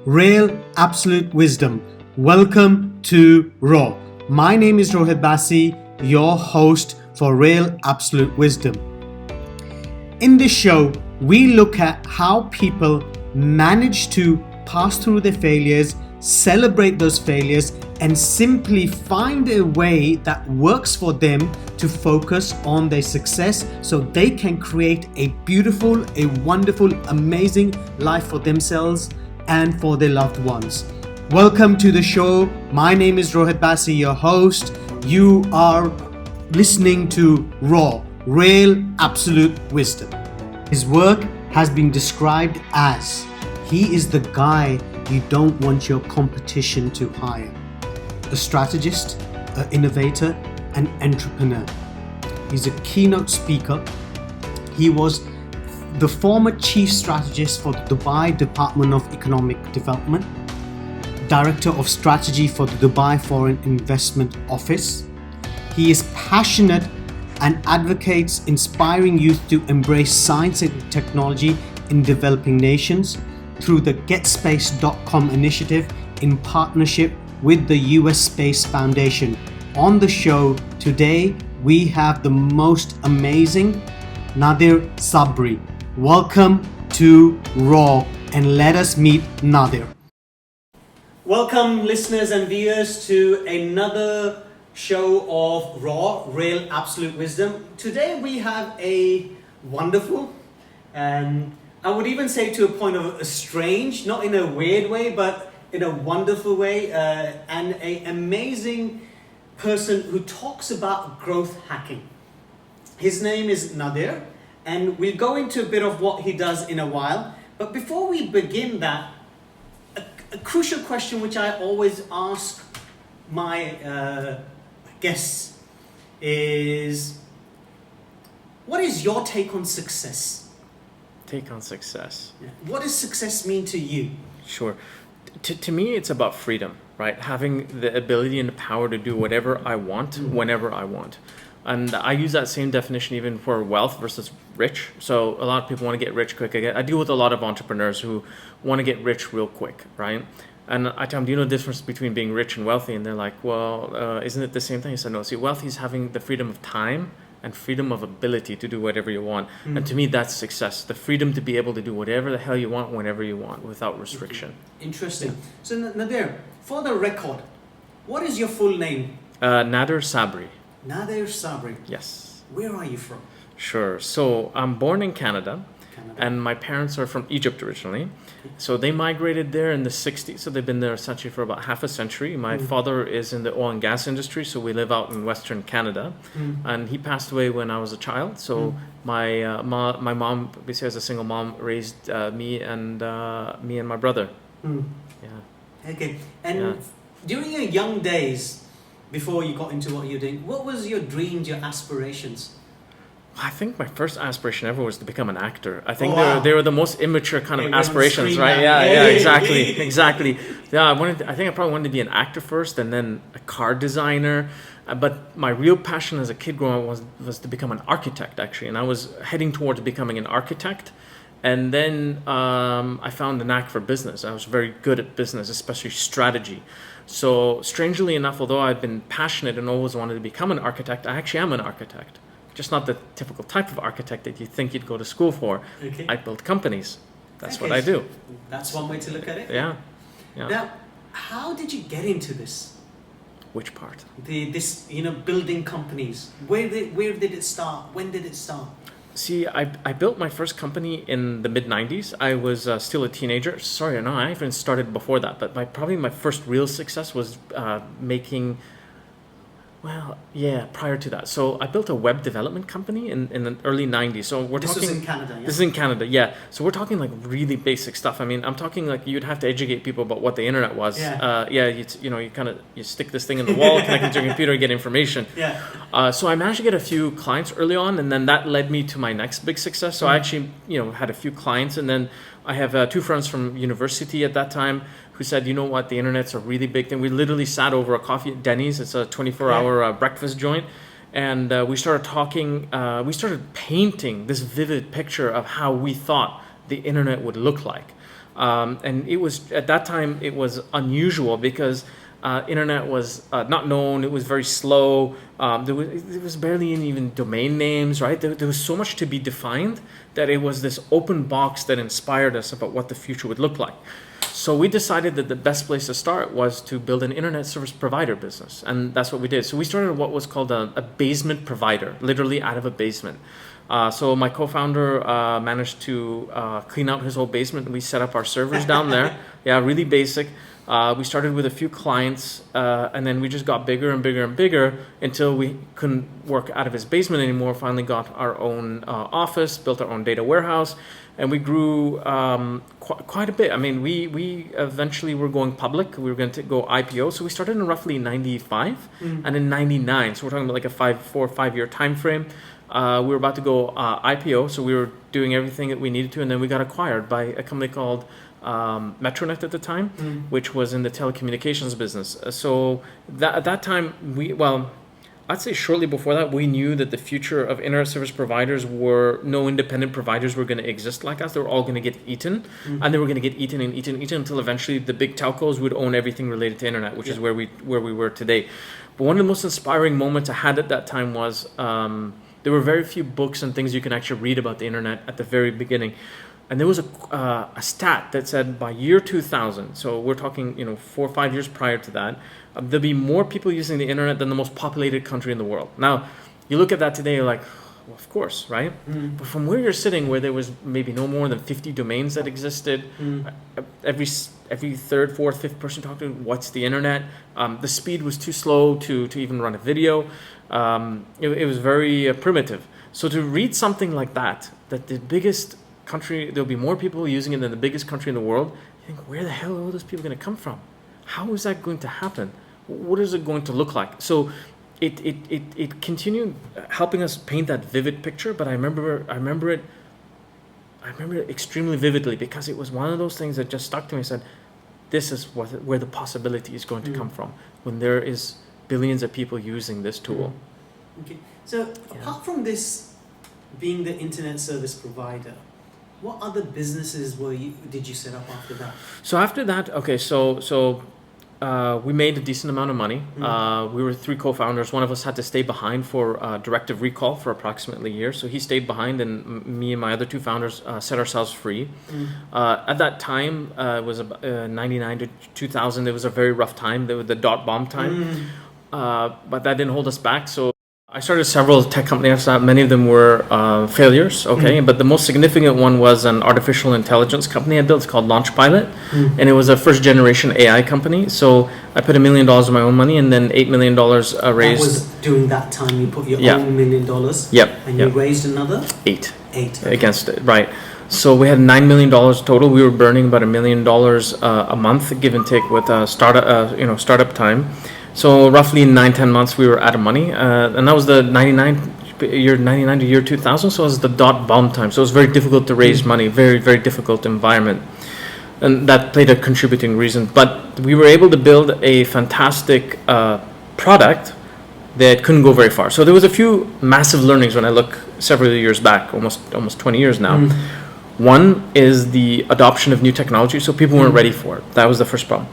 real absolute wisdom. Welcome to Raw. My name is Rohit Bassi, your host for Real Absolute Wisdom. In this show, we look at how people manage to pass through their failures, celebrate those failures, and simply find a way that works for them to focus on their success so they can create a beautiful, a wonderful, amazing life for themselves and for their loved ones. Welcome to the show. My name is Rohit Bassi, your host. You are listening to Raw, Real Absolute Wisdom. His work has been described as he is the guy you don't want your competition to hire. A strategist, an innovator, an entrepreneur. He's a keynote speaker. He was the former chief strategist for the Dubai Department of Economic Development, director of strategy for the Dubai Foreign Investment Office. He is passionate and advocates inspiring youth to embrace science and technology in developing nations through the GetSpace.com initiative in partnership with the US Space Foundation. On the show today, we have the most amazing Nader Sabry. Welcome to Raw, and let us meet Nader. Welcome listeners and viewers to another show of Raw, Real Absolute Wisdom. Today we have a wonderful, and I would even say to a point of a strange, not in a weird way, but in a wonderful way, and an amazing person who talks about growth hacking. His name is Nader, and we'll go into a bit of what he does in a while. But before we begin that, a crucial question which I always ask my guests is, what is your take on success? Take on success. What does success mean to you? Sure. To me, it's about freedom, right? Having the ability and the power to do whatever I want, whenever I want. And I use that same definition even for wealth versus rich. So a lot of people want to get rich quick. I deal with a lot of entrepreneurs who want to get rich real quick, right? And I tell them, do you know the difference between being rich and wealthy? And they're like, well, isn't it the same thing? I said, no, see, wealthy is having the freedom of time and freedom of ability to do whatever you want. And to me, that's success. The freedom to be able to do whatever the hell you want, whenever you want, without restriction. Interesting. Yeah. So Nader, for the record, what is your full name? Nader Sabry. Nader Sabry. Yes. Where are you from? Sure. So I'm born in Canada. And my parents are from Egypt originally. So they migrated there in the 60s. So they've been there essentially for about half a century. My father is in the oil and gas industry, so we live out in Western Canada. And he passed away when I was a child. So my mom, basically as a single mom, raised me and my brother. Yeah. Okay. And during your young days, before you got into what you're doing, what was your dreams, your aspirations? I think my first aspiration ever was to become an actor. I think they were the most immature kind of aspirations, right? Yeah, exactly. Yeah, I think I probably wanted to be an actor first, and then a car designer. But my real passion as a kid growing up was to become an architect, actually, and I was heading towards becoming an architect. And then I found a knack for business. I was very good at business, especially strategy. So strangely enough, although I've been passionate and always wanted to become an architect, I actually am an architect. Just not the typical type of architect that you think you'd go to school for. Okay. I build companies. That's what I do. That's one way to look at it. Yeah. Now, how did you get into this? Which part? Building companies. Where did it start? When did it start? See, I built my first company in the mid-90s. I was still a teenager. Sorry, no, I even started before that. But probably my first real success was making... Well, yeah, prior to that. So I built a web development company in the early 90s. So This was in Canada, yeah? This is in Canada, yeah. So we're talking like really basic stuff. I mean, I'm talking like you'd have to educate people about what the internet was. You stick this thing in the wall, connect it to your computer, get information. Yeah. So I managed to get a few clients early on, and then that led me to my next big success. So I actually, had a few clients, and then I have two friends from university at that time who said, you know what, the internet's a really big thing. We literally sat over a coffee at Denny's. It's a 24-hour breakfast joint. And we started talking, we started painting this vivid picture of how we thought the internet would look like. And it was, at that time, it was unusual because internet was not known. It was very slow. There was barely any even domain names, right? There was so much to be defined that it was this open box that inspired us about what the future would look like. So we decided that the best place to start was to build an internet service provider business. And that's what we did. So we started what was called a basement provider, literally out of a basement. So my co-founder managed to clean out his whole basement. We set up our servers down there. Yeah, really basic. We started with a few clients, and then we just got bigger and bigger and bigger until we couldn't work out of his basement anymore. Finally got our own office, built our own data warehouse, and we grew quite a bit. I mean, we eventually were going public. We were going to go IPO. So we started in roughly 95 and in 99. So we're talking about like a 4 or 5 year time frame. We were about to go IPO. So we were doing everything that we needed to. And then we got acquired by a company called Metronet at the time, which was in the telecommunications business. So at that time, I'd say shortly before that, we knew that the future of internet service providers were no independent providers were going to exist like us. They were all going to get eaten, and they were going to get eaten and eaten and eaten until eventually the big telcos would own everything related to internet, which is where we were today. But one of the most inspiring moments I had at that time was there were very few books and things you can actually read about the internet at the very beginning. And there was a stat that said by year 2000, so we're talking 4 or 5 years prior to that, there'll be more people using the internet than the most populated country in the world. Now, you look at that today, you're like, well, of course, right? But from where you're sitting, where there was maybe no more than 50 domains that existed, every third, fourth, fifth person talked to what's the internet. The speed was too slow to even run a video. It was very primitive. So to read something like that the biggest country, there'll be more people using it than the biggest country in the world, you think, where the hell are all those people going to come from? How is that going to happen? What is it going to look like? So it continued helping us paint that vivid picture, but I remember it extremely vividly because it was one of those things that just stuck to me and said, this is where the possibility is going to come from when there is billions of people using this tool. Okay. So apart from this being the internet service provider, what other businesses did you set up after that? So after that, okay, so we made a decent amount of money. We were 3 co-founders. One of us had to stay behind for directive recall for approximately a year. So he stayed behind, and me and my other 2 founders set ourselves free. At that time, it was 99 to 2000. It was a very rough time. There was the dot-bomb time. But that didn't hold us back. So I started several tech companies. Many of them were failures, okay? But the most significant one was an artificial intelligence company I built. It's called LaunchPilot, and it was a first-generation AI company. So I put $1 million of my own money, and then $8 million raised. That was during that time you put your own $1 million? Yep. And you raised another? 8. 8. Okay. Against it, right. So we had $9 million total. We were burning about $1 million a month, give and take, with startup time. So roughly in 9-10 months, we were out of money, and that was the 99 to year 2000. So it was the dot-bomb time. So it was very difficult to raise money, very, very difficult environment, and that played a contributing reason. But we were able to build a fantastic product that couldn't go very far. So there was a few massive learnings when I look several years back, almost 20 years now. One is the adoption of new technology. So people weren't ready for it. That was the first problem.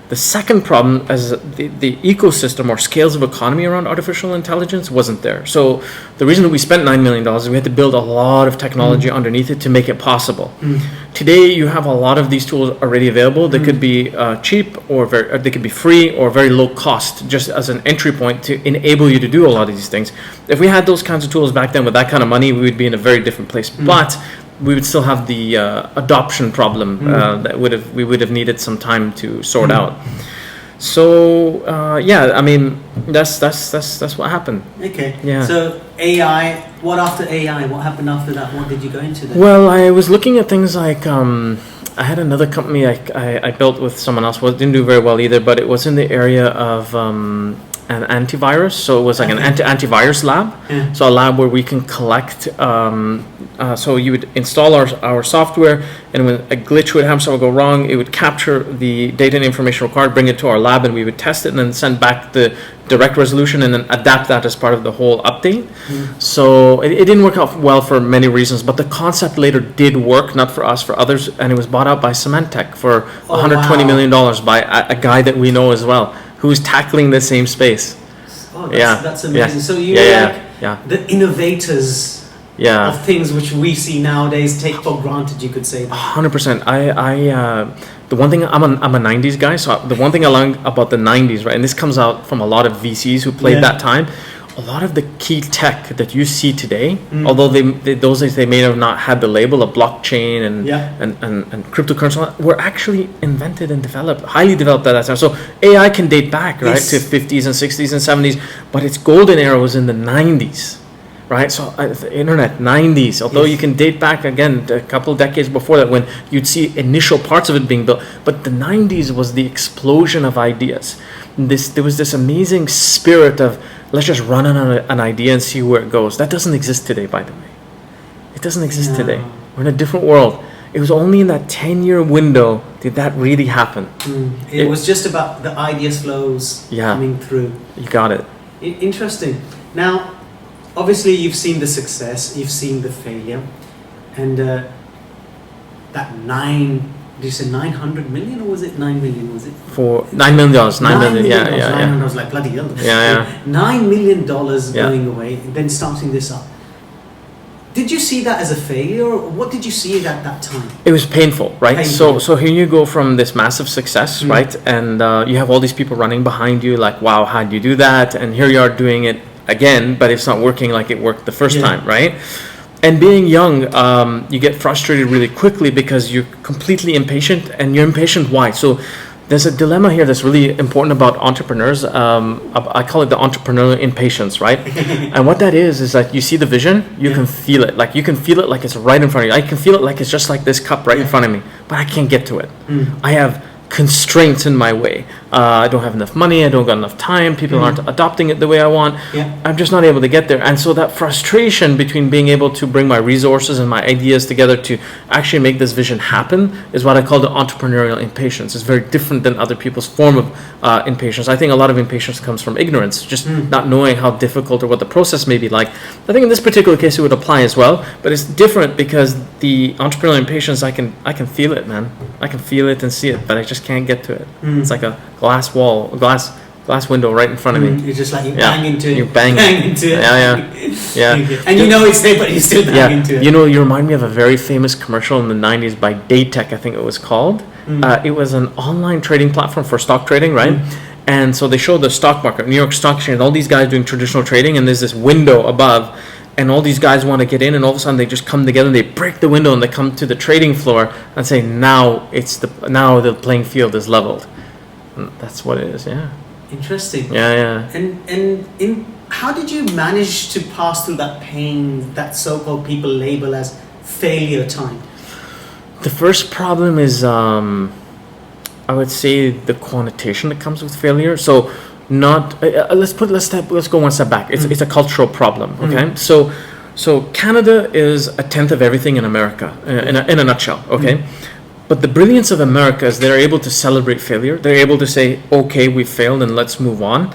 The second problem is the ecosystem or scales of economy around artificial intelligence wasn't there. So the reason that we spent $9 million is we had to build a lot of technology underneath it to make it possible. Today, you have a lot of these tools already available. They could be cheap, or they could be free, or very low cost, just as an entry point to enable you to do a lot of these things. If we had those kinds of tools back then with that kind of money, we would be in a very different place. But we would still have the adoption problem that we would have needed some time to sort out. So I mean that's what happened. Okay. Yeah. So AI. What after AI? What happened after that? What did you go into then? Well, I was looking at things like I had another company I built with someone else. Well, it didn't do very well either, but it was in the area of an antivirus. So it was like an antivirus lab. Yeah. So a lab where we can collect. So you would install our software, and when a glitch would happen, something would go wrong, it would capture the data and information required, bring it to our lab, and we would test it, and then send back the direct resolution, and then adapt that as part of the whole update. So it didn't work out well for many reasons, but the concept later did work, not for us, for others, and it was bought out by Symantec for $120 million by a guy that we know as well, who's tackling the same space. Oh, that's amazing. Yeah. So you yeah. the innovators of things which we see nowadays take for granted, you could say that. 100%. The one thing, I'm a 90s guy, so the one thing I learned about the 90s, right, and this comes out from a lot of VCs who played that time, a lot of the key tech that you see today, although those days they may have not had the label of blockchain and cryptocurrency, were actually invented and developed, highly developed at that time. So AI can date back, right, to 50s and 60s and 70s, but its golden era was in the 90s. Right, so the internet, 90s, although you can date back again a couple of decades before that when you'd see initial parts of it being built, but the 90s was the explosion of ideas. There was this amazing spirit of, let's just run on an idea and see where it goes. That doesn't exist today, by the way. It doesn't exist today. We're in a different world. It was only in that 10-year window did that really happen. It was just about the ideas flows coming through. You got it. Interesting. Now, obviously, you've seen the success, you've seen the failure, and that did you say 900 million or was it 9 million? Was it? For $9 million. $9 million, yeah. I was like, bloody hell. Yeah. $9 million going away, then starting this up. Did you see that as a failure, or what did you see at that time? It was painful, right? So here you go from this massive success, right? And you have all these people running behind you, like, wow, how'd you do that? And here you are doing it again, but it's not working like it worked the first time, right? And being young, you get frustrated really quickly because you're completely impatient, and you're impatient why? So there's a dilemma here that's really important about entrepreneurs. I call it the entrepreneurial impatience, right? And what that is that you see the vision, you can feel it. Like you can feel it like it's right in front of you. I can feel it like it's just like this cup right in front of me, but I can't get to it. I have constraints in my way. I don't have enough money, I don't got enough time, people aren't adopting it the way I want. I'm just not able to get there. And so that frustration between being able to bring my resources and my ideas together to actually make this vision happen is what I call the entrepreneurial impatience. It's very different than other people's form of impatience. I think a lot of impatience comes from ignorance, just not knowing how difficult or what the process may be like. I think in this particular case it would apply as well, but it's different because the entrepreneurial impatience, I can feel it, man. I can feel it and see it, but I just can't get to it. It's like a glass wall, a glass window right in front of me. It's just like you bang into it. You bang into it. Yeah. And you know it's there, but you still bang into it. You know, you remind me of a very famous commercial in the 90s by Daytech, I think it was called. It was an online trading platform for stock trading, right? And so they showed the stock market, New York Stock Exchange, all these guys doing traditional trading, and there's this window above, and all these guys want to get in, and all of a sudden they just come together and they break the window and they come to the trading floor and say, now the playing field is leveled. And that's what it is. Interesting. And how did you manage to pass through that pain that so-called people label as failure time? The first problem is I would say the connotation that comes with failure. So not let's go one step back. It's a cultural problem. Okay, so Canada is a tenth of everything in America in a nutshell. Okay, but the brilliance of America is they're able to celebrate failure. They're able to say, okay, we failed and let's move on.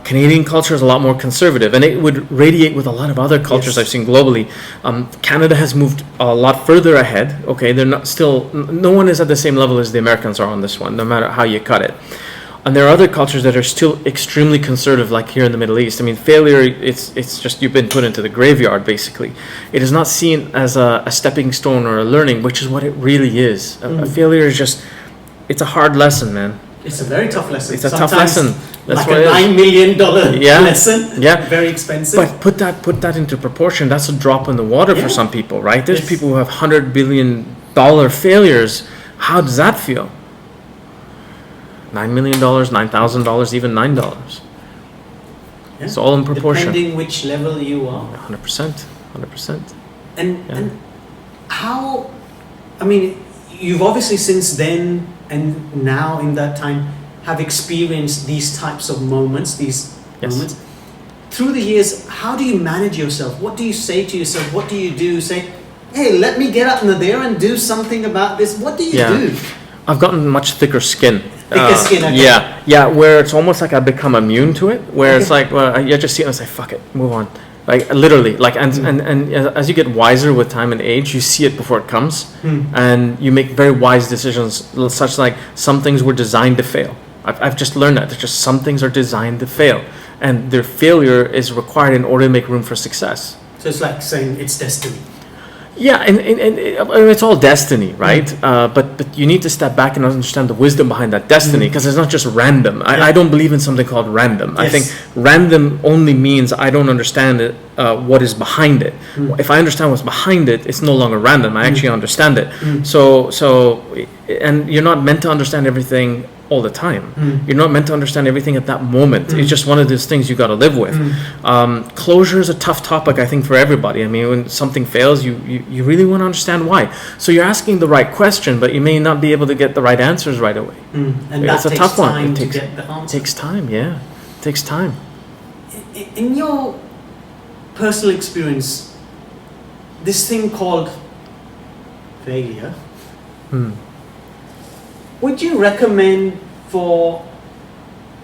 Canadian culture is a lot more conservative, and it would radiate with a lot of other cultures I've seen globally. Canada has moved a lot further ahead. Okay, they're not still. No one is at the same level as the Americans are on this one, no matter how you cut it. And there are other cultures that are still extremely conservative, like here in the Middle East. I mean, failure, it's just you've been put into the graveyard, basically. It is not seen as a stepping stone or a learning, which is what it really is. A failure is just, it's a hard lesson, man. It's a very tough lesson. It's a tough lesson. That's like a $9 million lesson. Yeah. Very expensive. But put that into proportion. That's a drop in the water for some people, right? There's people who have $100 billion failures. How does that feel? $9 million, $9,000, even $9. It's all in proportion. Depending which level you are. 100%. And how, I mean, you've obviously since then and now in that time have experienced these types of moments, Yes. moments. Through the years, how do you manage yourself? What do you say to yourself? What do you do? Say, hey, let me get up in there and do something about this. What do you do? I've gotten much thicker skin. Thicker skin, okay. Yeah, where it's almost like I've become immune to it, where it's like, well, I just see it and I say, fuck it, move on. Like literally, like, and as you get wiser with time and age, you see it before it comes, and you make very wise decisions, such like some things were designed to fail. I've just learned that. There's just some things are designed to fail, and their failure is required in order to make room for success. So it's like saying it's destiny. Yeah, and it's all destiny, right? But you need to step back and understand the wisdom behind that destiny, because it's not just random. I don't believe in something called random. Yes. I think random only means I don't understand it, what is behind it. If I understand what's behind it, it's no longer random. I actually understand it. So and you're not meant to understand everything all the time. You're not meant to understand everything at that moment. It's just one of those things you got to live with. Closure is a tough topic, I think, for everybody. I mean, when something fails, you really want to understand why. So you're asking the right question, but you may not be able to get the right answers right away. And it's a tough one. It takes time, yeah. It takes time. In your personal experience, this thing called failure, would you recommend for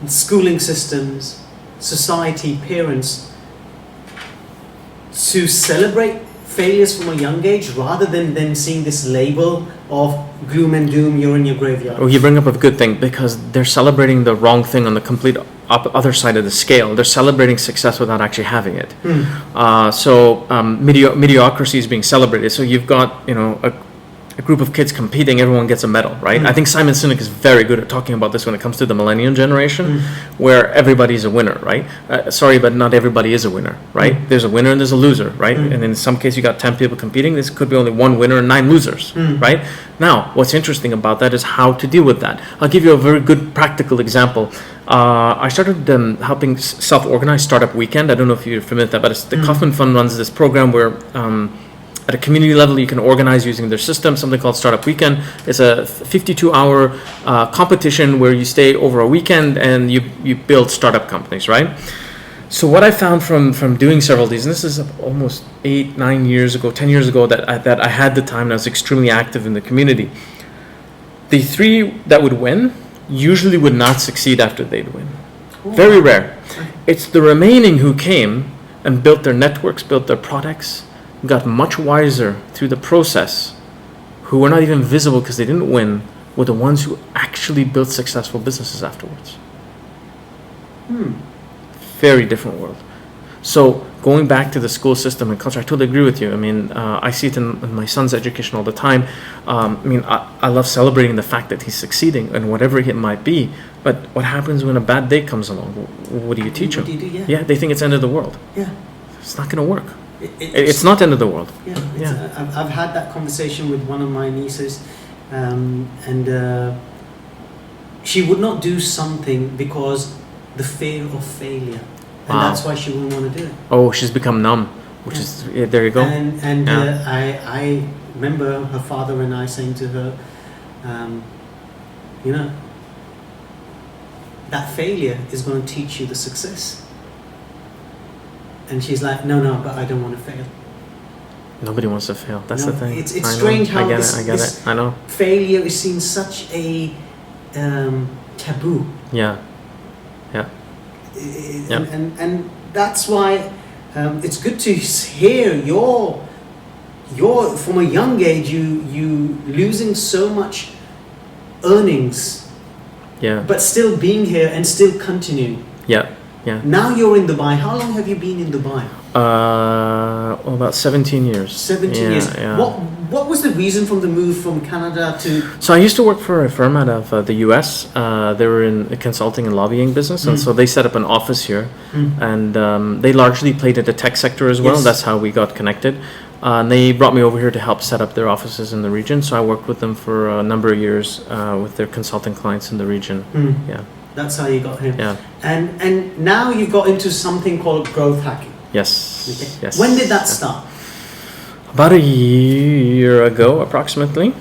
schooling systems, society, parents to celebrate failures from a young age rather than seeing this label of gloom and doom, you're in your graveyard? Oh, you bring up a good thing, because they're celebrating the wrong thing on the complete other side of the scale. They're celebrating success without actually having it. Mediocrity is being celebrated. So you've got, a group of kids competing, everyone gets a medal, right? I think Simon Sinek is very good at talking about this when it comes to the millennium generation, where everybody's a winner, right? Sorry, but not everybody is a winner, right? There's a winner and there's a loser, right? And in some case, you got 10 people competing. This could be only one winner and 9 losers, right? Now, what's interesting about that is how to deal with that. I'll give you a very good practical example. I started helping self-organize Startup Weekend. I don't know if you're familiar with that, but it's the Kaufman Fund runs this program where at a community level, you can organize using their system, something called Startup Weekend. It's a 52-hour competition where you stay over a weekend and you build startup companies, right? So what I found from doing several of these, and this is almost 8-9 years ago, 10 years ago, that I had the time and I was extremely active in the community. The 3 that would win usually would not succeed after they'd win. Very rare. It's the remaining who came and built their networks, built their products, got much wiser through the process, who were not even visible because they didn't win, were the ones who actually built successful businesses afterwards. Very different world. So going back to the school system and culture, I totally agree with you. I mean, I see it in my son's education all the time. I love celebrating the fact that he's succeeding and whatever it might be. But what happens when a bad day comes along? What do you teach them? Yeah, they think it's the end of the world. Yeah, it's not going to work. It's not the end of the world. I've had that conversation with one of my nieces, and she would not do something because the fear of failure, and that's why she wouldn't want to do it. Oh, she's become numb, which is there you go. And I remember her father and I saying to her, that failure is going to teach you the success. And she's like, no, but I don't want to fail. Nobody wants to fail. That's the thing. It's strange how I get it. I know. Failure is seen such a taboo. Yeah. And that's why it's good to hear your from a young age you losing so much earnings. Yeah. But still being here and still continuing. Yeah. Now you're in Dubai. How long have you been in Dubai? About 17 years. 17 years. Yeah. What was the reason from the move from Canada to... So I used to work for a firm out of the US. They were in a consulting and lobbying business. And so they set up an office here. And they largely played in the tech sector as well. Yes. That's how we got connected. And they brought me over here to help set up their offices in the region. So I worked with them for a number of years with their consulting clients in the region. Yeah. That's how you got him. Yeah. And now you've got into something called growth hacking. Yes. Okay. Yes. When did that start? About a year ago, approximately.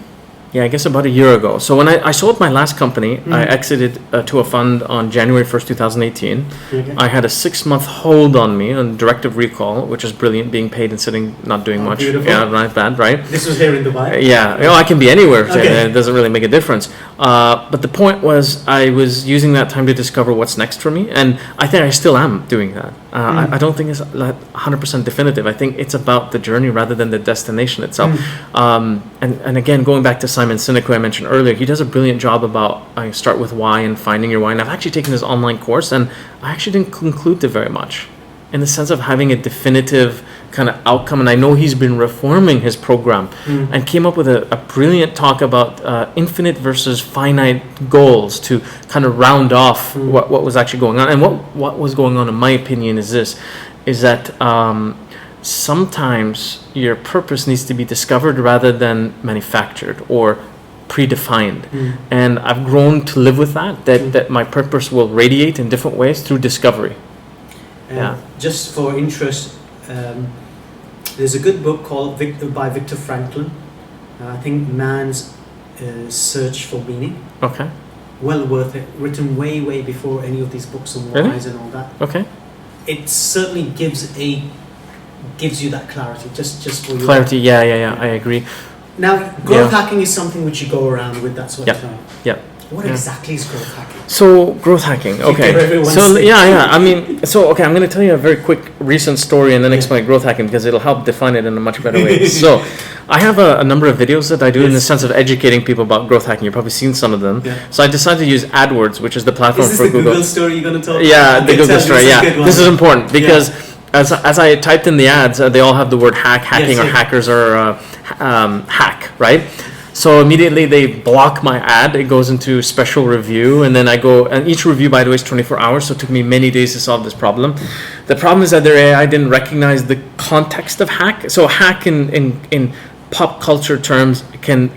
I guess about a year ago. So when I sold my last company, I exited to a fund on January 1st, 2018. Okay. I had a 6-month hold on me on directive recall, which is brilliant, being paid and sitting, not doing much. Beautiful. Yeah, not bad, right? This was here in Dubai? Yeah, I can be anywhere. Okay. It doesn't really make a difference. But the point was, I was using that time to discover what's next for me, and I think I still am doing that. I don't think it's 100% definitive. I think it's about the journey rather than the destination itself. And again, going back to Simon Sinek, who I mentioned earlier, he does a brilliant job about start with why and finding your why. And I've actually taken his online course, and I actually didn't conclude it very much in the sense of having a definitive kind of outcome. And I know he's been reforming his program and came up with a brilliant talk about infinite versus finite goals to kind of round off what was actually going on. And what was going on, in my opinion, is that sometimes your purpose needs to be discovered rather than manufactured or predefined. And I've grown to live with that my purpose will radiate in different ways through discovery. Just for interest, there's a good book called by Viktor Frankl, I think Man's Search for Meaning. Okay. Well worth it, written way before any of these books on whys and all that. Okay. It certainly gives you that clarity, just for you. Clarity, yeah, I agree. Now, growth hacking is something which you go around with, that sort of term. Yeah. What exactly is growth hacking? So, growth hacking, okay. So, I mean, I'm going to tell you a very quick recent story and then explain growth hacking because it'll help define it in a much better way. So, I have a number of videos that I do in the sense of educating people about growth hacking. You've probably seen some of them. Yeah. So, I decided to use AdWords, which is the platform for Google. Google story you're going to talk about? Yeah, the Google story, This is important because as I typed in the ads, they all have the word hacking or hackers or hack, right? So immediately they block my ad. It goes into special review, and then and each review, by the way, is 24 hours, so it took me many days to solve this problem. The problem is that their AI didn't recognize the context of hack. So hack in pop culture terms can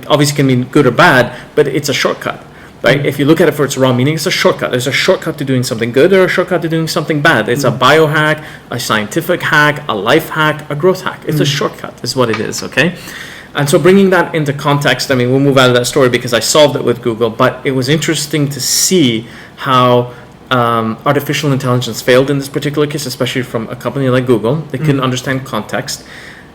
mean good or bad, but it's a shortcut. Right? If you look at it for its raw meaning, it's a shortcut. There's a shortcut to doing something good or a shortcut to doing something bad. It's a biohack, a scientific hack, a life hack, a growth hack. It's a shortcut is what it is, okay? And so bringing that into context, I mean, we'll move out of that story because I solved it with Google, but it was interesting to see how artificial intelligence failed in this particular case, especially from a company like Google. They couldn't understand context,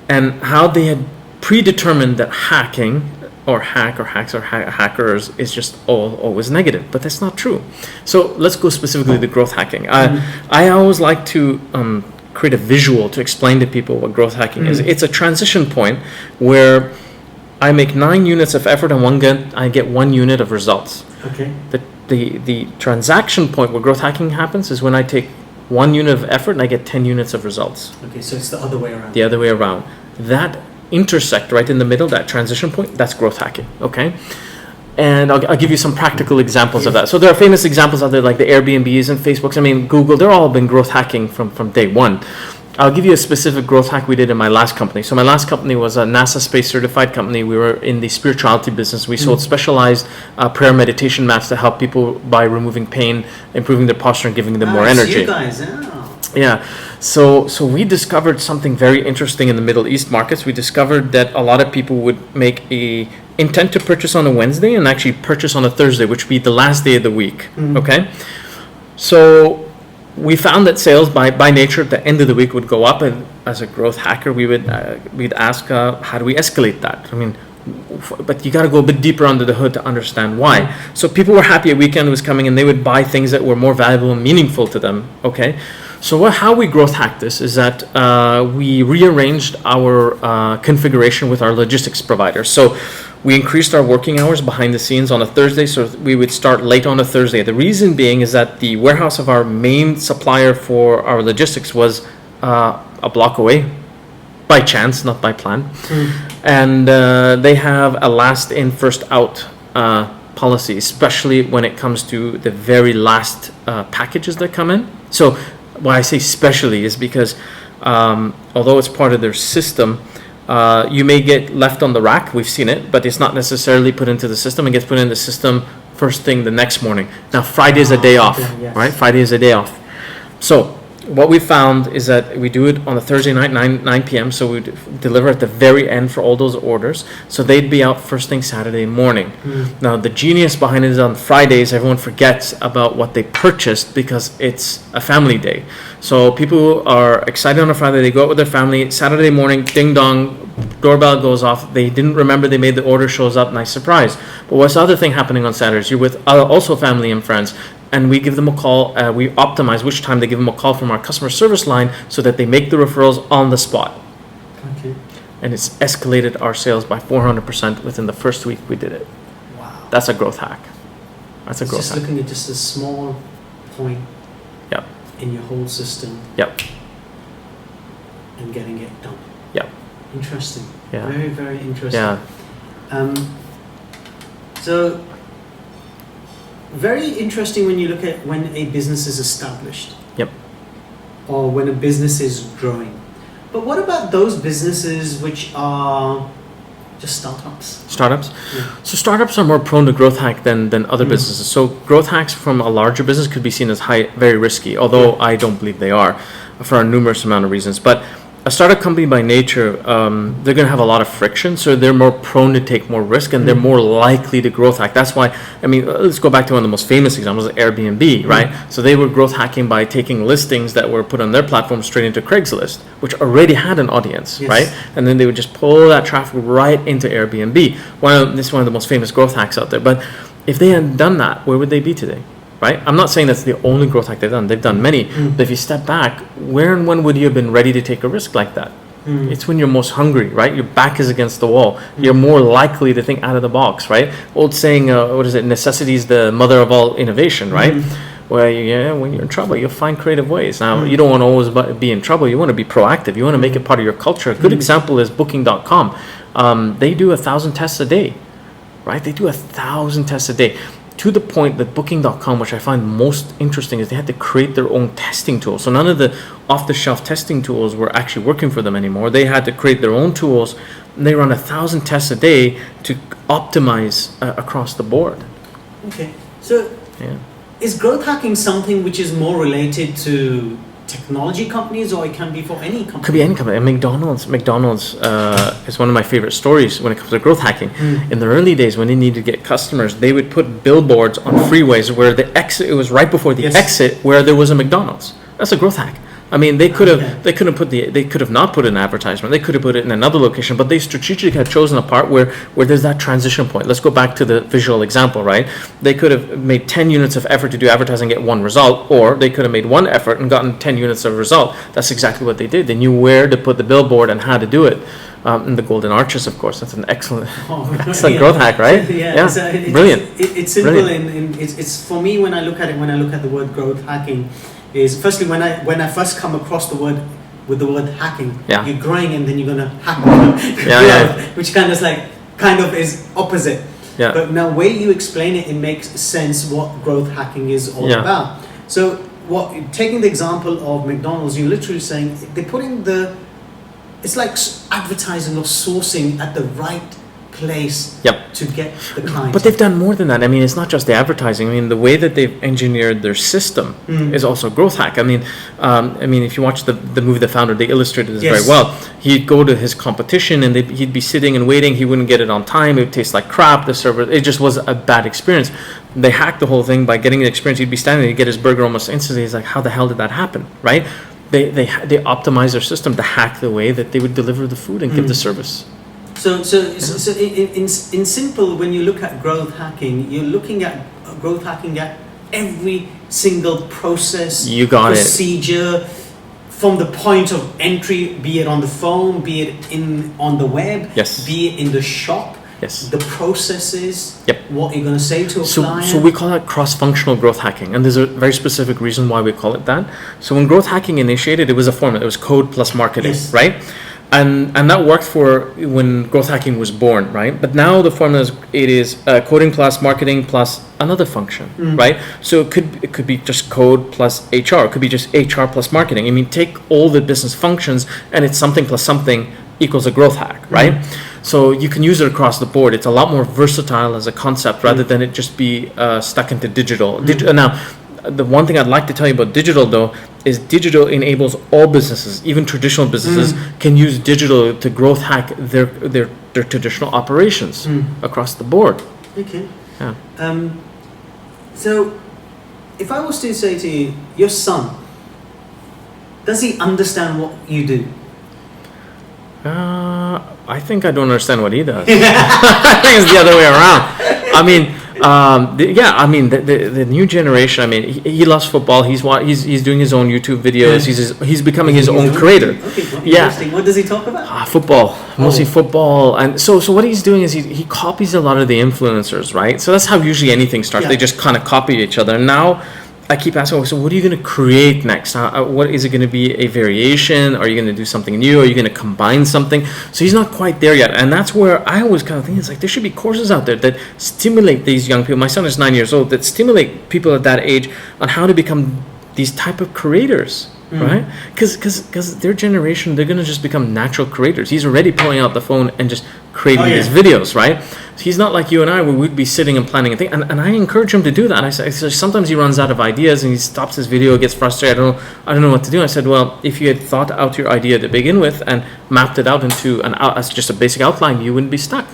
and how they had predetermined that hacking or hacks or hackers is just always negative, but that's not true. So let's go specifically to growth hacking. I always like to create a visual to explain to people what growth hacking is. It's a transition point where I make 9 units of effort and I get 1 unit of results. Okay. The transaction point where growth hacking happens is when I take 1 unit of effort and I get 10 units of results. Okay, so it's the other way around. The other way around. That intersect right in the middle, that transition point, that's growth hacking, okay? And I'll give you some practical examples of that. So there are famous examples out there like the Airbnbs and Facebooks. I mean, Google, they're all been growth hacking from day one. I'll give you a specific growth hack we did in my last company. So my last company was a NASA space certified company. We were in the spirituality business. We sold specialized prayer meditation mats to help people by removing pain, improving their posture, and giving them more energy. You guys, Yeah, so we discovered something very interesting in the Middle East markets. We discovered that a lot of people would make a intent to purchase on a Wednesday and actually purchase on a Thursday, which would be the last day of the week. Okay, so we found that sales by nature at the end of the week would go up, and as a growth hacker, we'd ask, how do we escalate that? I mean, but you got to go a bit deeper under the hood to understand why. So people were happy a weekend was coming, and they would buy things that were more valuable and meaningful to them. Okay. So how we growth hacked this is that we rearranged our configuration with our logistics provider. So we increased our working hours behind the scenes on a Thursday, so we would start late on a Thursday. The reason being is that the warehouse of our main supplier for our logistics was a block away, by chance, not by plan. And they have a last in, first out policy, especially when it comes to the very last packages that come in. So why I say specially is because although it's part of their system, you may get left on the rack. We've seen it, but it's not necessarily put into the system. It gets put in the system first thing the next morning. Now, Friday is a day off, right? Friday is a day off. So what we found is that we do it on a Thursday night, 9 p.m. So we deliver at the very end for all those orders. So they'd be out first thing Saturday morning. Now, the genius behind it is on Fridays, everyone forgets about what they purchased because it's a family day. So people are excited on a Friday. They go out with their family. Saturday morning, ding dong, doorbell goes off. They didn't remember they made the order, shows up, nice surprise. But what's the other thing happening on Saturdays? You're with also family and friends. And we give them a call. We optimize which time they give them a call from our customer service line so that they make the referrals on the spot. Okay. And it's escalated our sales by 400% within the first week we did it. Wow. That's a growth hack. That's a growth just hack. Looking at just a small point Yep. in your whole system. Yep. And getting it done. Yep. Interesting. Yeah. Very, very interesting. Yeah. So, very interesting when you look at when a business is established. Yep. Or when a business is growing. But what about those businesses which are just startups? Startups? Yeah. So startups are more prone to growth hack than other businesses. So growth hacks from a larger business could be seen as very risky, although I don't believe they are for a numerous amount of reasons. But a startup company by nature, they're going to have a lot of friction, so they're more prone to take more risk, and they're more likely to growth hack. That's why, I mean, let's go back to one of the most famous examples, Airbnb, right? So they were growth hacking by taking listings that were put on their platform straight into Craigslist, which already had an audience, right? And then they would just pull that traffic right into Airbnb. This is one of the most famous growth hacks out there. But if they hadn't done that, where would they be today? Right? I'm not saying that's the only growth hack they've done. They've done many. But if you step back, where and when would you have been ready to take a risk like that? It's when you're most hungry, right? Your back is against the wall. You're more likely to think out of the box, right? Old saying, what is it? Necessity is the mother of all innovation, right? Well, when you're in trouble, you'll find creative ways. Now, you don't want to always be in trouble. You want to be proactive. You want to make it part of your culture. A good example is Booking.com. They do 1,000 tests a day, right? They do 1,000 tests a day. To the point that Booking.com, which I find most interesting, is they had to create their own testing tools. So none of the off-the-shelf testing tools were actually working for them anymore. They had to create their own tools. And they run 1,000 tests a day to optimize across the board. Okay, so is growth hacking something which is more related to technology companies, or it can be for any company? Could be any company. And McDonald's is one of my favorite stories when it comes to growth hacking. In the early days, when they needed to get customers, they would put billboards on freeways where the exit, it was right before the exit where there was a McDonald's. That's a growth hack. I mean, they could have not put an advertisement. They could have put it in another location, but they strategically had chosen a part where there's that transition point. Let's go back to the visual example, right? They could have made 10 units of effort to do advertising and get one result, or they could have made one effort and gotten 10 units of result. That's exactly what they did. They knew where to put the billboard and how to do it. And the golden arches, of course, that's an excellent growth hack, right? Brilliant. It's simple, and it's for me when I look at the word growth hacking. Is firstly when I first come across the word hacking, you're growing and then you're gonna hack, which kind of is opposite. Yeah. But now, way you explain it, it makes sense what growth hacking is all about. So, taking the example of McDonald's, you're literally saying they're putting it's like advertising or sourcing at the right place to get the client. But they've done more than that. I mean, it's not just the advertising. I mean, the way that they've engineered their system is also a growth hack. I mean, if you watch the movie The Founder, they illustrated this very well. He'd go to his competition and he'd be sitting and waiting. He wouldn't get it on time. It would taste like crap. The server, it just was a bad experience. They hacked the whole thing by getting the experience. He'd be standing there, he'd get his burger almost instantly. He's like, how the hell did that happen, right? They optimized their system to hack the way that they would deliver the food and give the service. So in simple, when you look at growth hacking, you're looking at growth hacking at every single process, procedure, from the point of entry, be it on the phone, be it on the web, be it in the shop. The processes, what you're going to say to a client. So we call that cross-functional growth hacking, and there's a very specific reason why we call it that. So when growth hacking initiated, it was a formula. It was code plus marketing, right? And that worked for when growth hacking was born, right? But now the formula is coding plus marketing plus another function, right? So it could be just code plus HR. It could be just HR plus marketing. I mean, take all the business functions, and it's something plus something equals a growth hack, right? So you can use it across the board. It's a lot more versatile as a concept rather than it just be stuck into digital. Now, the one thing I'd like to tell you about digital, though, is digital enables all businesses, even traditional businesses, can use digital to growth hack their traditional operations across the board. Okay. Yeah. So, if I was to say to you, your son, does he understand what you do? I think I don't understand what he does. I think it's the other way around. I mean, the new generation. I mean, he loves football. He's doing his own YouTube videos. He's becoming his own creator. Okay, interesting. What does he talk about? Football, mostly football. And so what he's doing is he copies a lot of the influencers, right? So that's how usually anything starts. They just kind of copy each other. And now I keep asking, so what are you going to create next? What is it going to be? A variation? Are you going to do something new? Are you going to combine something? So he's not quite there yet. And that's where I always kind of think, it's like there should be courses out there that stimulate these young people. My son is 9 years old, that stimulate people at that age on how to become these type of creators. Right? Because their generation, they're going to just become natural creators. He's already pulling out the phone and just creating his videos, right? So he's not like you and I, where we'd be sitting and planning a thing. And I encourage him to do that. And I say, sometimes he runs out of ideas and he stops his video, gets frustrated. I don't know what to do. I said, well, if you had thought out your idea to begin with and mapped it out into as just a basic outline, you wouldn't be stuck.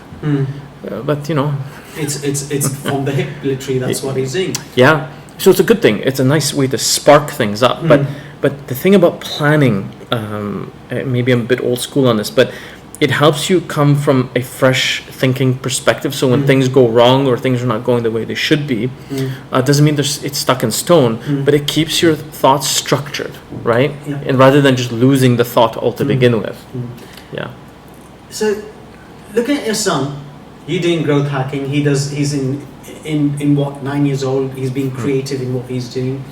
But it's from the hip, literally. That's what he's doing. Yeah. So it's a good thing. It's a nice way to spark things up. But the thing about planning, maybe I'm a bit old school on this, but it helps you come from a fresh thinking perspective. So when things go wrong or things are not going the way they should be, doesn't mean it's stuck in stone, but it keeps your thoughts structured, right? Yeah. And rather than just losing the thought all to begin with. Yeah. So looking at your son, you're doing growth hacking. He's in what, 9 years old? He's being creative in what he's doing.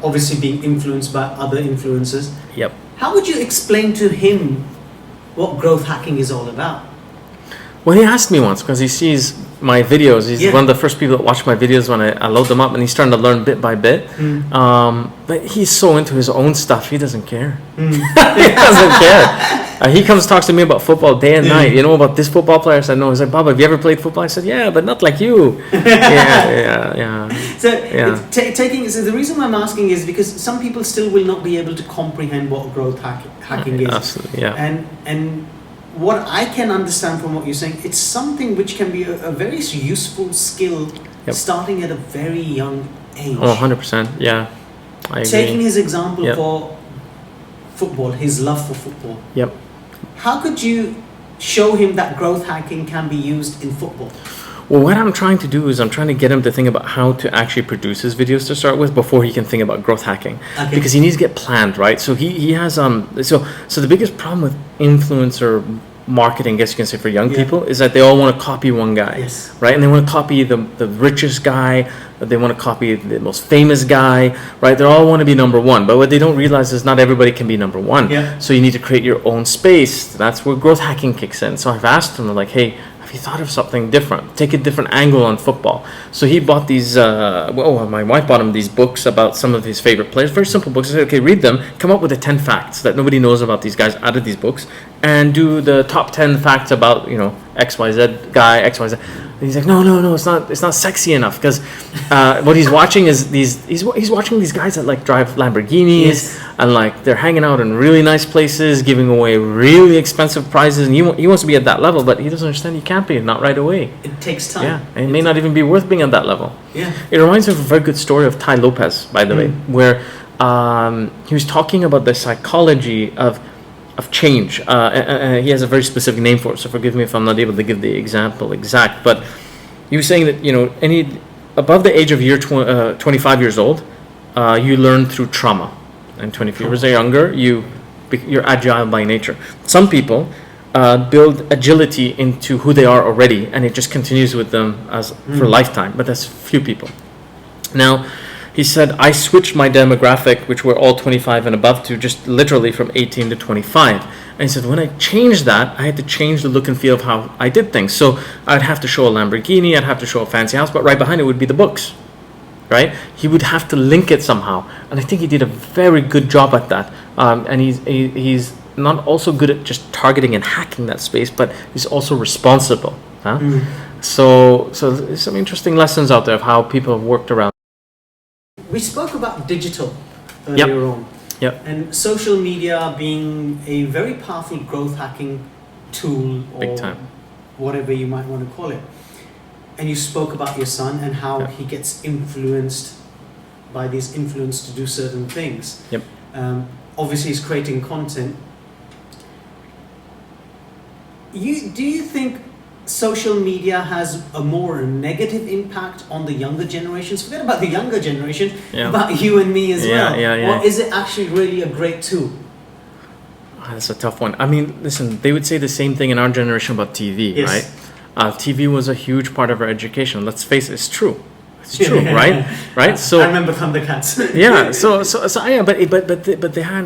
Obviously being influenced by other influencers. Yep. How would you explain to him what growth hacking is all about? Well, he asked me once because he sees my videos. He's one of the first people that watch my videos when I load them up, and he's starting to learn bit by bit. But he's so into his own stuff, he doesn't care. He doesn't care. He comes talks to me about football day and night. You know about this football player? I said, no. He's like, Baba, have you ever played football? I said, yeah, but not like you. Yeah. So the reason why I'm asking is because some people still will not be able to comprehend what growth hacking is. Absolutely, yeah. And what I can understand from what you're saying, it's something which can be a very useful skill starting at a very young age. Oh, 100%, yeah. I agree. Taking his example for football, his love for football. Yep. How could you show him that growth hacking can be used in football? Well, what I'm trying to do is I'm trying to get him to think about how to actually produce his videos to start with before he can think about growth hacking. Okay. Because he needs to get planned, right? So he has so the biggest problem with influencer marketing, I guess you can say, for young people is that they all want to copy one guy, right? And they want to copy the richest guy, they want to copy the most famous guy, right? They all want to be number one, but what they don't realize is not everybody can be number one. So you need to create your own space. That's where growth hacking kicks in. So I've asked him, like, hey, have you thought of something different? Take a different angle on football. So he bought these, my wife bought him these books about some of his favorite players, very simple books. I said, okay, read them, come up with the 10 facts that nobody knows about these guys out of these books, and do the top 10 facts about, XYZ guy, XYZ. And he's like, no, it's not sexy enough, because what he's watching is he's watching these guys that like drive Lamborghinis and like they're hanging out in really nice places, giving away really expensive prizes, and he wants to be at that level, but he doesn't understand you can't be, not right away. It takes time. Yeah, and it may not even be worth being at that level. Yeah. It reminds me of a very good story of Tai Lopez, by the way, where he was talking about the psychology of change. He has a very specific name for it, so forgive me if I'm not able to give the example exact, but he was saying that any above the age of 25 years old, you learn through trauma, and 24 years younger, you're agile by nature. Some people build agility into who they are already, and it just continues with them as for a lifetime, but that's few people. Now, he said, I switched my demographic, which were all 25 and above, to just literally from 18 to 25. And he said, when I changed that, I had to change the look and feel of how I did things. So I'd have to show a Lamborghini, I'd have to show a fancy house, but right behind it would be the books, right? He would have to link it somehow. And I think he did a very good job at that. And he's not also good at just targeting and hacking that space, but he's also responsible. So there's some interesting lessons out there of how people have worked around. We spoke about digital earlier on. Yep. And social media being a very powerful growth hacking tool, or Big time. whatever you might want to call it. And you spoke about your son and how he gets influenced by these influence to do certain things. Yep. Obviously, he's creating content. Do you think social media has a more negative impact on the younger generations? Forget about the younger generation, about you and me as well. Or is it actually really a great tool? That's a tough one. I mean, listen, they would say the same thing in our generation about TV, right? TV was a huge part of our education. Let's face it, it's true. It's true, right? Right. So I remember Thundercats. yeah. So yeah. But they had.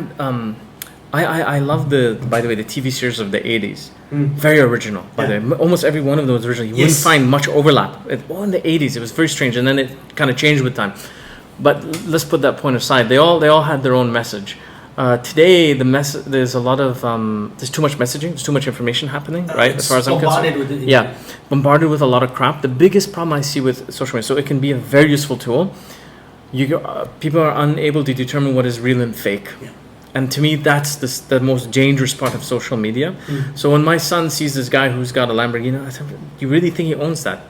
I love by the way, the TV series of the 80s. Very original, by the way. Almost every one of them was original. You wouldn't find much overlap. In the 80s, it was very strange, and then it kind of changed with time. But let's put that point aside. They all had their own message. Today, there's a lot of there's too much messaging, there's too much information happening, right? As far as I'm concerned, bombarded with a lot of crap. The biggest problem I see with social media, so it can be a very useful tool. People are unable to determine what is real and fake, and to me, that's the most dangerous part of social media. So when my son sees this guy who's got a Lamborghini, I said, "You really think he owns that?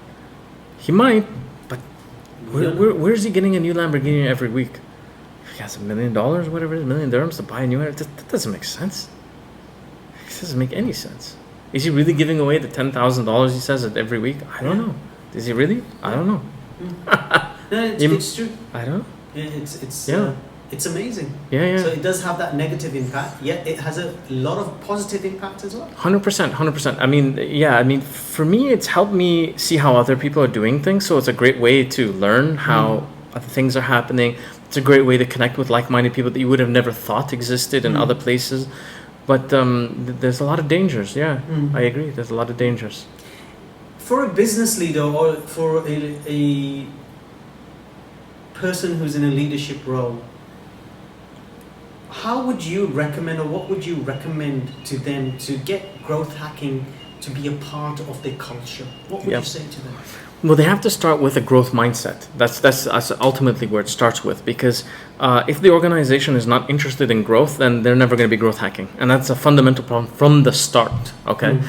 He might, but where is he getting a new Lamborghini every week?" He has $1 million, whatever it is, $1 million dirhams to buy a new one. That doesn't make sense. It doesn't make any sense. Is he really giving away the $10,000 he says it every week? I don't know. Is he really? I don't know. No, it's true. I don't know. It's amazing. Yeah. So it does have that negative impact, yet it has a lot of positive impact as well. 100%. I mean, for me, it's helped me see how other people are doing things. So it's a great way to learn how other things are happening. It's a great way to connect with like-minded people that you would have never thought existed in other places. But there's a lot of dangers. I agree. There's a lot of dangers. For a business leader or for a person who's in a leadership role, how would you recommend, or what would you recommend to them to get growth hacking to be a part of their culture? What would you say to them? Well, they have to start with a growth mindset. That's ultimately where it starts with, because if the organization is not interested in growth, then they're never going to be growth hacking, and that's a fundamental problem from the start. Okay,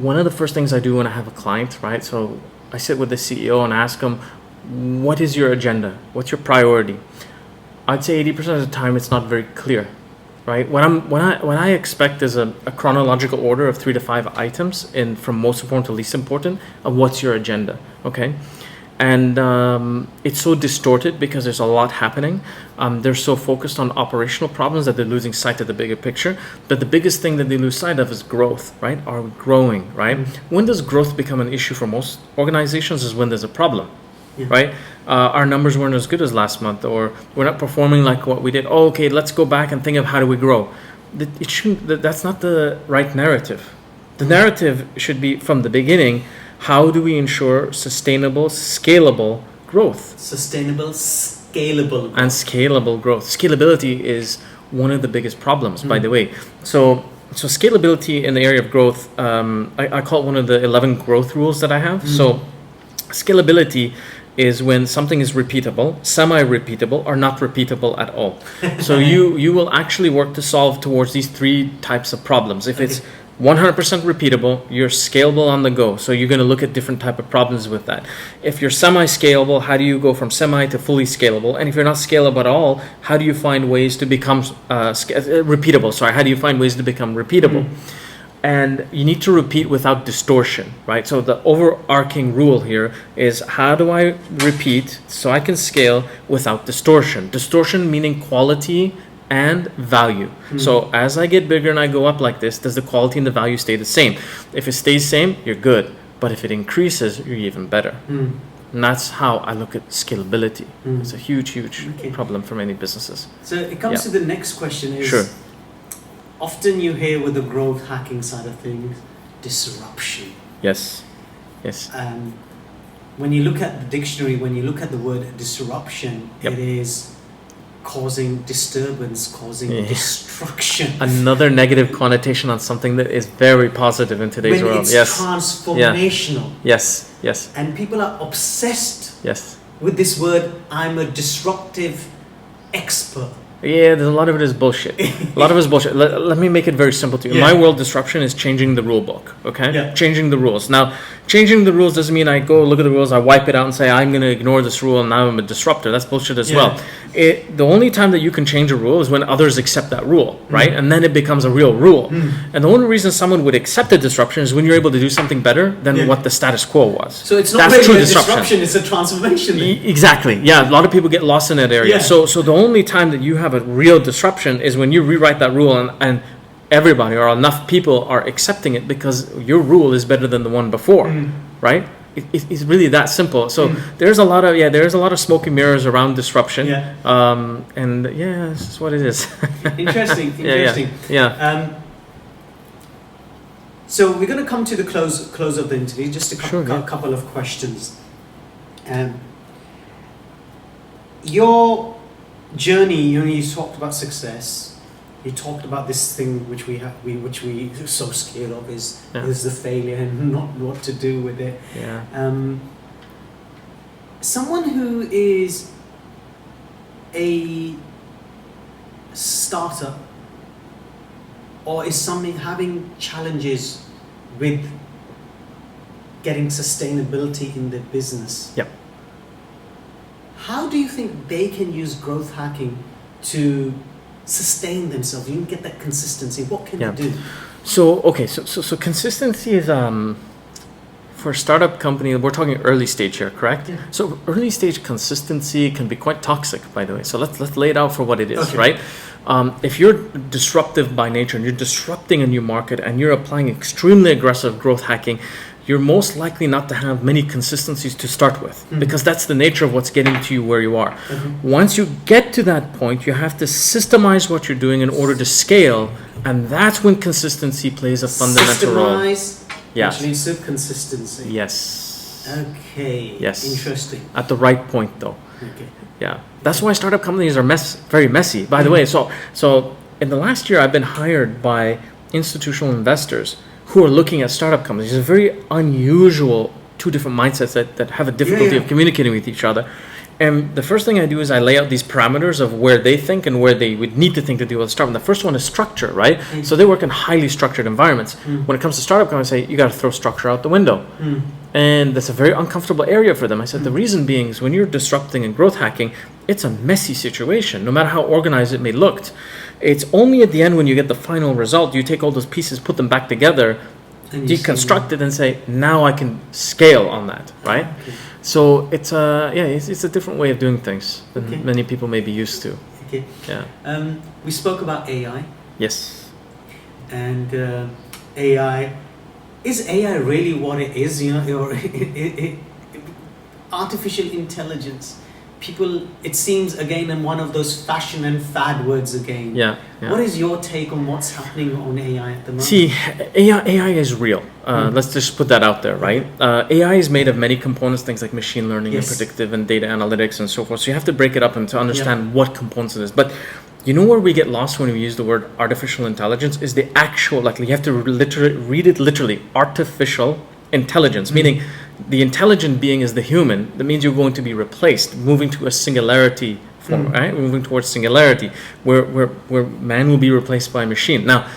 one of the first things I do when I have a client, right? So I sit with the CEO and ask him, "What is your agenda? What's your priority?" I'd say 80% of the time it's not very clear. Right. What I expect is a chronological order of 3 to 5 items, from most important to least important, of what's your agenda. Okay, and it's so distorted because there's a lot happening. They're so focused on operational problems that they're losing sight of the bigger picture. But the biggest thing that they lose sight of is growth. Right? Are we growing? Right? When does growth become an issue for most organizations? Is when there's a problem. Right? Our numbers weren't as good as last month, or we're not performing like what we did. Oh, okay, let's go back and think of how do we grow. That's not the right narrative. The narrative should be from the beginning, how do we ensure sustainable, scalable growth? Sustainable, scalable growth. And scalable growth. Scalability is one of the biggest problems, by the way. So scalability in the area of growth, I call it one of the 11 growth rules that I have. So scalability is when something is repeatable, semi-repeatable, or not repeatable at all. So you will actually work to solve towards these 3 types of problems. If it's 100% repeatable, you're scalable on the go. So you're going to look at different type of problems with that. If you're semi-scalable, how do you go from semi to fully scalable? And if you're not scalable at all, how do you find ways to become repeatable? Sorry, how do you find ways to become repeatable? And you need to repeat without distortion, right? So the overarching rule here is, how do I repeat so I can scale without distortion? Distortion meaning quality and value. So as I get bigger and I go up like this, does the quality and the value stay the same? If it stays same, you're good. But if it increases, you're even better. And that's how I look at scalability. It's a huge problem for many businesses. So it comes to the next question is, often you hear with the growth hacking side of things, disruption. Yes. When you look at the dictionary, when you look at the word disruption, it is causing disturbance, causing destruction. Another negative connotation on something that is very positive in today's world. It's transformational. Yes. And people are obsessed with this word, I'm a disruptive expert. Yeah, there's a lot of it is bullshit. A lot of it is bullshit. Let me make it very simple to you. In my world, disruption is changing the rule book, okay? Yeah. Changing the rules. Now, changing the rules doesn't mean I go look at the rules, I wipe it out and say, I'm going to ignore this rule and now I'm a disruptor. That's bullshit as well. The only time that you can change a rule is when others accept that rule, right? And then it becomes a real rule. And the only reason someone would accept a disruption is when you're able to do something better than what the status quo was. So it's not really a disruption, it's a transformation. Exactly. Yeah, a lot of people get lost in that area. Yeah. So the only time that you have a real disruption is when you rewrite that rule and everybody or enough people are accepting it because your rule is better than the one before, right? It's really that simple. So there's a lot of smoke and mirrors around disruption. And this is what it is. Interesting. Yeah. So we're going to come to the close of the interview. Just a couple of questions. Your journey, you talked about success. You talked about this thing which we are so scared of is the failure and not what to do with it. Someone who is a startup or is having challenges with getting sustainability in their business. How do you think they can use growth hacking to sustain themselves? You can get that consistency. What can they do? So consistency is for a startup company. We're talking early stage here, correct? So early stage consistency can be quite toxic, by the way. So let's lay it out for what it is, right? If you're disruptive by nature and you're disrupting a new market and you're applying extremely aggressive growth hacking, you're most likely not to have many consistencies to start with because that's the nature of what's getting to you where you are. Once you get to that point, you have to systemize what you're doing in order to scale, and that's when consistency plays a fundamental role. Systemize, which leads to consistency. Yes. Okay. Yes. Interesting. At the right point, though. Okay. Yeah. That's why startup companies are very messy. By the way, so in the last year, I've been hired by institutional investors who are looking at startup companies. It's a very unusual two different mindsets that have a difficulty of communicating with each other. And the first thing I do is I lay out these parameters of where they think and where they would need to think to deal with a startup. And the first one is structure, right? So they work in highly structured environments. When it comes to startup companies, I say, you got to throw structure out the window. And that's a very uncomfortable area for them. I said, the reason being is when you're disrupting and growth hacking, it's a messy situation, no matter how organized it may look. It's only at the end when you get the final result, you take all those pieces, put them back together, deconstruct it and say, now I can scale on that, right? So it's a different way of doing things than many people may be used to. We spoke about AI. Yes. And AI, is AI really what it is? Artificial intelligence. People, it seems again in one of those fashion and fad words again. What is your take on what's happening on AI at the moment? See, AI is real. Let's just put that out there, right? AI is made of many components, things like machine learning and predictive and data analytics and so forth. So you have to break it up and to understand what components it is. But you know where we get lost when we use the word artificial intelligence is the actual, like you have to read it literally, artificial intelligence, meaning the intelligent being is the human. That means you're going to be replaced, moving to a singularity form, right? Moving towards singularity, where man will be replaced by a machine. Now,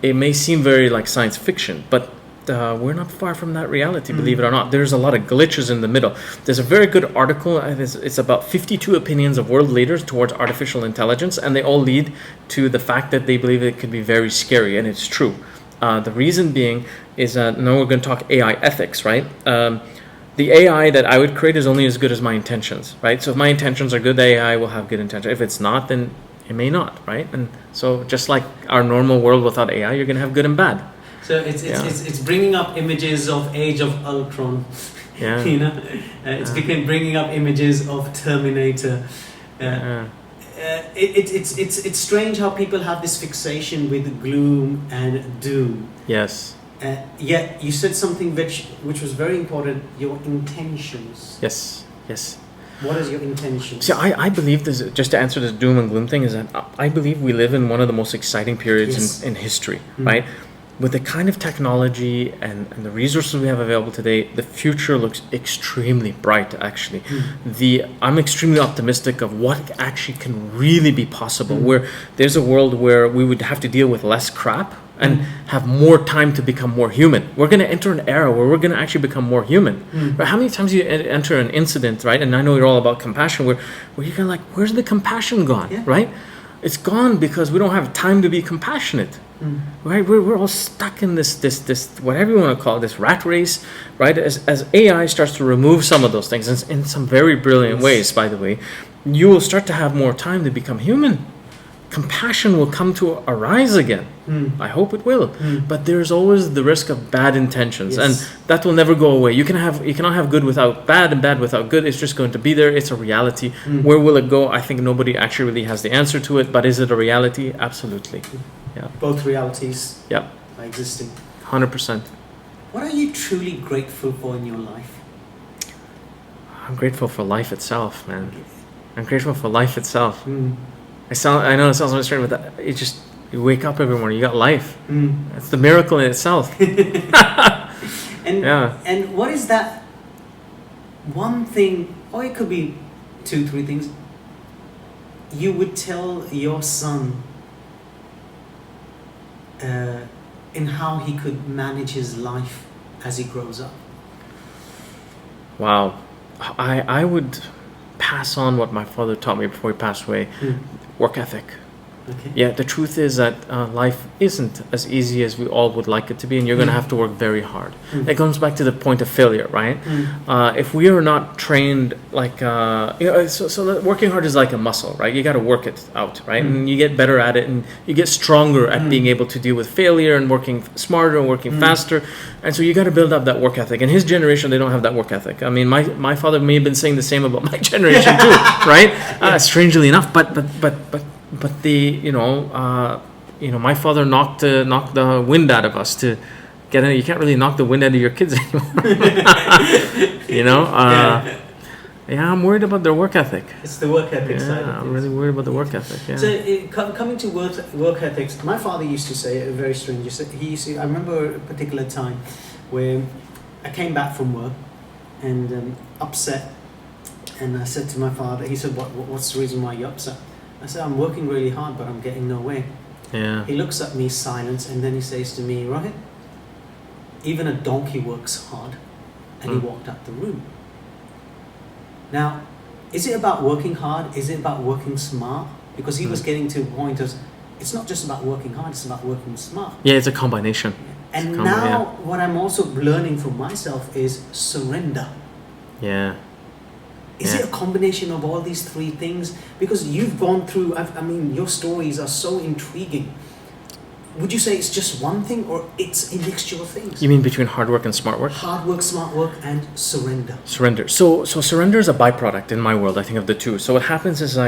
it may seem very like science fiction, but we're not far from that reality, believe it or not. There's a lot of glitches in the middle. There's a very good article. It's about 52 opinions of world leaders towards artificial intelligence, and they all lead to the fact that they believe it could be very scary, and it's true. The reason being is now we're going to talk AI ethics, right? The AI that I would create is only as good as my intentions, right? So if my intentions are good, the AI will have good intentions. If it's not, then it may not, right? And so just like our normal world without AI, you're going to have good and bad. So it's bringing up images of Age of Ultron. It's bringing up images of Terminator. It's strange how people have this fixation with gloom and doom. Yes. Yet you said something which was very important. Your intentions. Yes. What is your intention? See, I believe this, just to answer this doom and gloom thing, is that I believe we live in one of the most exciting periods in history, right? with the kind of technology and the resources we have available today, the future looks extremely bright, actually. I'm extremely optimistic of what actually can really be possible, where there's a world where we would have to deal with less crap and have more time to become more human. We're going to enter an era where we're going to actually become more human. But how many times you enter an incident, right? And I know you're all about compassion, where you're kind of like, where's the compassion gone, right? It's gone because we don't have time to be compassionate, right? We're all stuck in this whatever you want to call it, this rat race, right? As AI starts to remove some of those things, in some very brilliant ways, by the way, you will start to have more time to become human. Compassion will come to arise again. I hope it will. But there's always the risk of bad intentions, and that will never go away. You cannot have good without bad and bad without good. It's just going to be there. It's a reality. Where will it go? I think nobody actually really has the answer to it. But is it a reality? Absolutely. Yeah. Both realities are existing. 100%. What are you truly grateful for in your life? I'm grateful for life itself, man. I'm grateful for life itself. I know it sounds really strange, but you wake up every morning, you got life. It's the miracle in itself. And what is that one thing, or it could be 2-3 things, you would tell your son in how he could manage his life as he grows up? Wow. I would pass on what my father taught me before he passed away. Work ethic. Okay. Yeah, the truth is that life isn't as easy as we all would like it to be, and you're going to have to work very hard. It comes back to the point of failure, right? If we are not trained like, so working hard is like a muscle, right? You got to work it out, right? And you get better at it, and you get stronger at being able to deal with failure and working smarter and working faster. And so you got to build up that work ethic. And his generation, they don't have that work ethic. I mean, my father may have been saying the same about my generation too, right? Strangely enough, but my father knocked the wind out of us to get in. You can't really knock the wind out of your kids anymore. I'm worried about their work ethic. It's the work ethic side of things. I'm really worried about the work ethic. Yeah. So coming to work ethics, my father used to say it very strange. I remember a particular time where I came back from work and upset, and I said to my father, he said, what's the reason why you're upset? I said, I'm working really hard, but I'm getting nowhere. Yeah. He looks at me, silence, and then he says to me, Rohit, even a donkey works hard. And he walked out the room. Now, is it about working hard? Is it about working smart? Because he was getting to a point of, it's not just about working hard, it's about working smart. Yeah, it's a combination. And now what I'm also learning from myself is surrender. Yeah. Is it a combination of all these 3 things? Because you've gone through, your stories are so intriguing. Would you say it's just one thing, or it's a mixture of things? You mean between hard work and smart work? Hard work, smart work, and surrender. Surrender. So surrender is a byproduct in my world, I think, of the two. So what happens is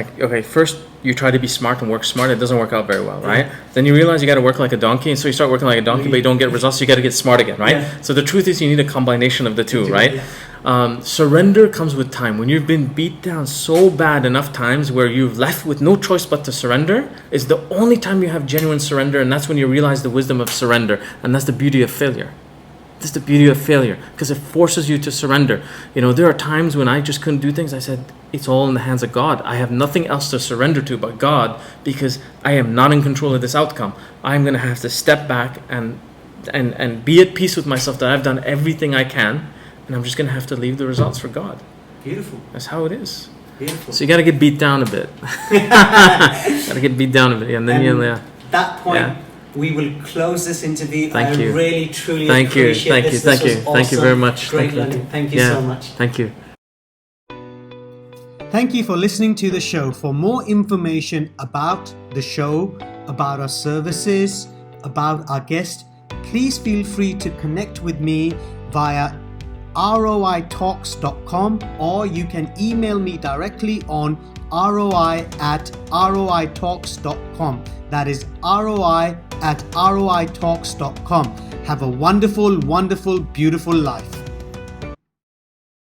first you try to be smart and work smart. It doesn't work out very well, right? Then you realize you got to work like a donkey, and so you start working like a donkey, but you don't get results. So you got to get smart again, right? Yeah. So the truth is, you need a combination of the two, right? Yeah. Surrender comes with time. When you've been beat down so bad enough times where you've left with no choice but to surrender, is the only time you have genuine surrender, and that's when you realize the wisdom of surrender, and that's the beauty of failure. That's the beauty of failure, because it forces you to surrender. There are times when I just couldn't do things. I said, it's all in the hands of God. I have nothing else to surrender to but God, because I am not in control of this outcome. I'm going to have to step back and be at peace with myself that I've done everything I can, and I'm just going to have to leave the results for God. Beautiful. That's how it is. Beautiful. So you got to get beat down a bit. Got to get beat down a bit, and then that point, we will close this interview. Thank you. I really, truly appreciate this. Thank you. Awesome. Thank you very much. Great learning. Thank you so much. Thank you. Thank you for listening to the show. For more information about the show, about our services, about our guest, please feel free to connect with me via roitalks.com, or you can email me directly on roi@roitalks.com. That is roi@roitalks.com. Have a wonderful, wonderful, beautiful life.